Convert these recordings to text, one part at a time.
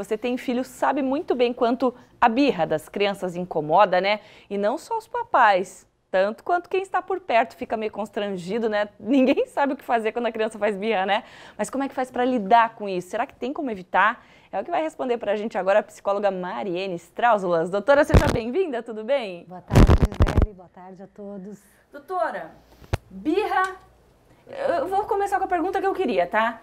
Você tem filho, sabe muito bem quanto a birra das crianças incomoda, né? E não só os papais, tanto quanto quem está por perto fica meio constrangido, né? Ninguém sabe o que fazer quando a criança faz birra, né? Mas como é que faz para lidar com isso? Será que tem como evitar? É o que vai responder para a gente agora a psicóloga Mariene Strausulas. Doutora, seja bem-vinda, tudo bem? Boa tarde, Gisele. Boa tarde a todos. Doutora, birra... Eu vou começar com a pergunta que eu queria, tá?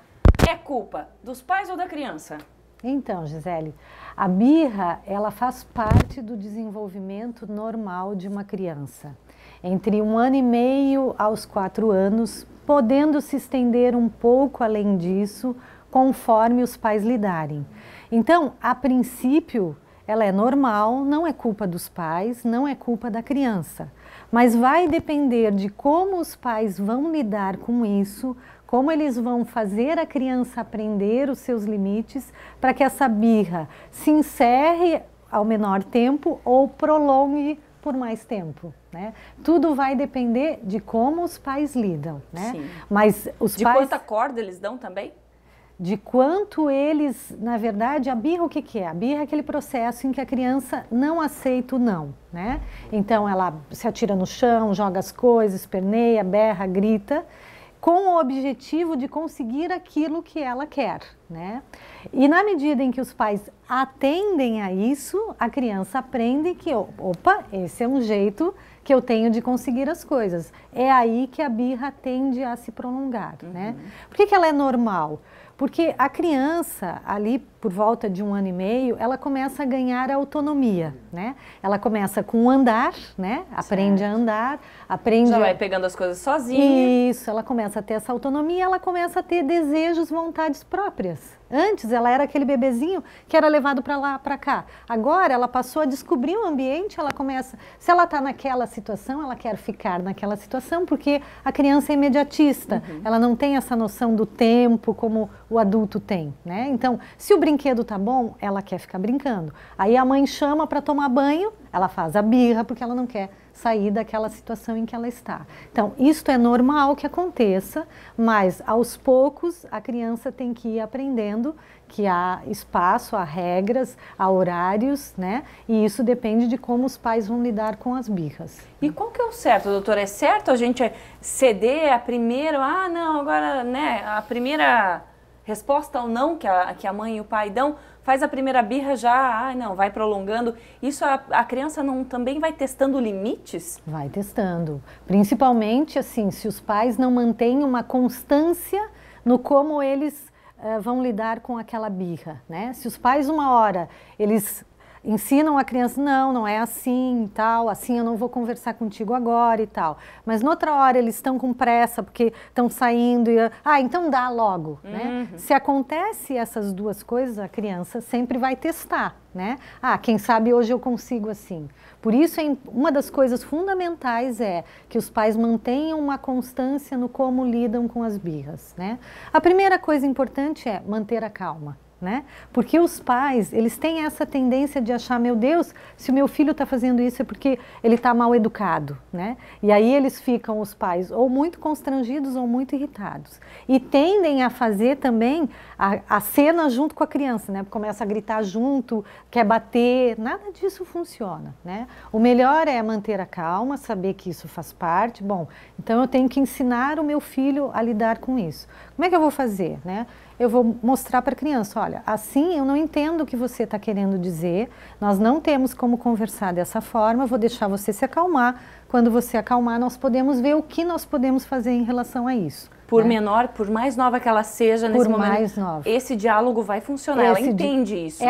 É culpa dos pais ou da criança? Então, Gisele, a birra, ela faz parte do desenvolvimento normal de uma criança. Entre 1 ano e meio aos 4 anos, podendo se estender um pouco além disso, conforme os pais lidarem. Então, a princípio, ela é normal, não é culpa dos pais, não é culpa da criança. Mas vai depender de como os pais vão lidar com isso, como eles vão fazer a criança aprender os seus limites para que essa birra se encerre ao menor tempo ou prolongue por mais tempo, né? Tudo vai depender de como os pais lidam, né? Sim. Mas os de pais... quanta corda eles dão também? De quanto eles, na verdade, a birra o que que é? A birra é aquele processo em que a criança não aceita o não, né? Então ela se atira no chão, joga as coisas, esperneia, berra, grita, com o objetivo de conseguir aquilo que ela quer, né? E na medida em que os pais atendem a isso, a criança aprende que, opa, esse é um jeito que eu tenho de conseguir as coisas. É aí que a birra tende a se prolongar, né? Por que ela é normal? Porque a criança, ali por volta de 1 ano e meio, ela começa a ganhar autonomia, né? Ela começa com o andar, né? Aprende a andar, aprende... Já vai pegando as coisas sozinha. Isso, ela começa a ter essa autonomia, ela começa a ter desejos, vontades próprias. Antes ela era aquele bebezinho que era levado para lá, para cá. Agora ela passou a descobrir um ambiente, ela começa... Se ela está naquela situação, ela quer ficar naquela situação, porque a criança é imediatista. Ela não tem essa noção do tempo como o adulto tem, né? Então, se o brinquedo tá bom, ela quer ficar brincando. Aí a mãe chama para tomar banho, ela faz a birra porque ela não quer sair daquela situação em que ela está. Então, isto é normal que aconteça, mas aos poucos a criança tem que ir aprendendo que há espaço, há regras, há horários, né? E isso depende de como os pais vão lidar com as birras. E qual que é o certo, doutora? É certo a gente ceder a primeira, não, agora, né, a primeira resposta ao não que a mãe e o pai dão, faz a primeira birra já, não, vai prolongando. Isso a criança não também vai testando limites? Vai testando. Principalmente, assim, se os pais não mantêm uma constância no como eles vão lidar com aquela birra, né? Se os pais, uma hora, eles ensinam a criança, não é assim e tal, assim eu não vou conversar contigo agora e tal. Mas noutra hora eles estão com pressa porque estão saindo e, então dá logo, né? Se acontece essas duas coisas, a criança sempre vai testar, né? Quem sabe hoje eu consigo assim. Por isso, uma das coisas fundamentais é que os pais mantenham uma constância no como lidam com as birras, né? A primeira coisa importante é manter a calma, né? Porque os pais, eles têm essa tendência de achar, meu Deus, se o meu filho está fazendo isso é porque ele está mal educado, né? E aí eles ficam, os pais, ou muito constrangidos ou muito irritados. E tendem a fazer também a cena junto com a criança, né? Começa a gritar junto, quer bater, nada disso funciona, né? O melhor é manter a calma, saber que isso faz parte. Bom, então eu tenho que ensinar o meu filho a lidar com isso. Como é que eu vou fazer, né? Eu vou mostrar para a criança, olha, assim eu não entendo o que você está querendo dizer, nós não temos como conversar dessa forma, vou deixar você se acalmar, quando você acalmar nós podemos ver o que nós podemos fazer em relação a isso. Por menor, por mais nova que ela seja, nesse momento, mais nova. Esse diálogo vai funcionar, ela entende isso.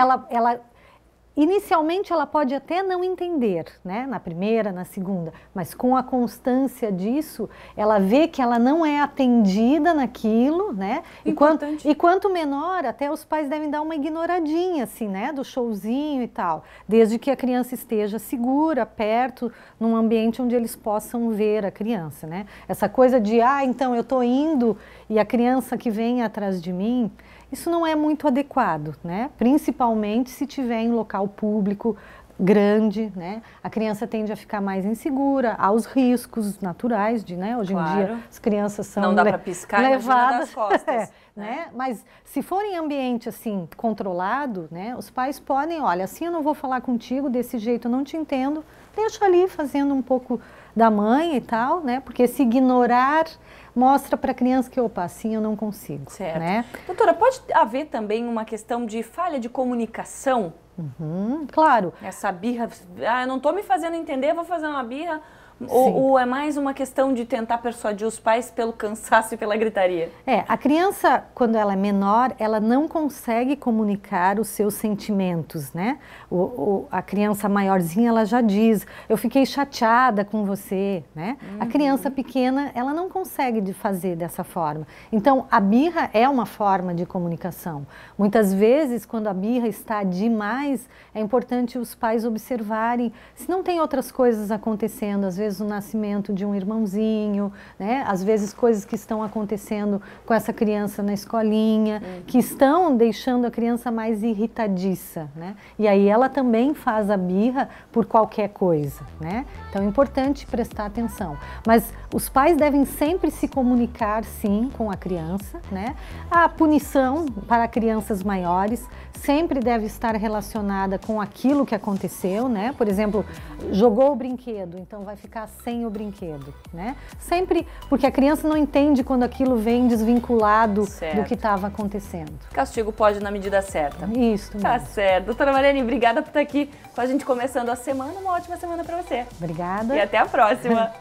Inicialmente ela pode até não entender, né? Na primeira, na segunda, mas com a constância disso, ela vê que ela não é atendida naquilo, né? E quanto menor, até os pais devem dar uma ignoradinha, assim, né? Do showzinho e tal, desde que a criança esteja segura, perto, num ambiente onde eles possam ver a criança, né? Essa coisa de, então eu tô indo e a criança que vem atrás de mim, isso não é muito adequado, né? Principalmente se tiver em local público, grande, né? A criança tende a ficar mais insegura, aos riscos naturais de, né? Hoje em dia as crianças são não dá para piscar, levadas das costas. né? Mas se for em ambiente assim controlado, né? Os pais podem, olha, assim eu não vou falar contigo, desse jeito eu não te entendo, deixa ali fazendo um pouco da mãe e tal, né? Porque se ignorar mostra para a criança que, opa, assim eu não consigo, certo, né? Doutora, pode haver também uma questão de falha de comunicação? Claro. Essa birra, eu não estou me fazendo entender, vou fazer uma birra. Ou é mais uma questão de tentar persuadir os pais pelo cansaço e pela gritaria? A criança, quando ela é menor, ela não consegue comunicar os seus sentimentos, né? A criança maiorzinha, ela já diz, eu fiquei chateada com você, né? A criança pequena, ela não consegue fazer dessa forma. Então, a birra é uma forma de comunicação. Muitas vezes, quando a birra está demais, é importante os pais observarem se não tem outras coisas acontecendo, às vezes o nascimento de um irmãozinho, né? Às vezes coisas que estão acontecendo com essa criança na escolinha, que estão deixando a criança mais irritadiça, né? E aí ela também faz a birra por qualquer coisa, né? Então é importante prestar atenção. Mas os pais devem sempre se comunicar, sim, com a criança, né? A punição para crianças maiores sempre deve estar relacionada com aquilo que aconteceu, né? Por exemplo, jogou o brinquedo, então vai ficar sem o brinquedo, né? Sempre, porque a criança não entende quando aquilo vem desvinculado do que estava acontecendo. Castigo pode na medida certa. Isso mesmo. Tá certo. Doutora Mariane, obrigada por estar aqui com a gente começando a semana. Uma ótima semana para você. Obrigada. E até a próxima.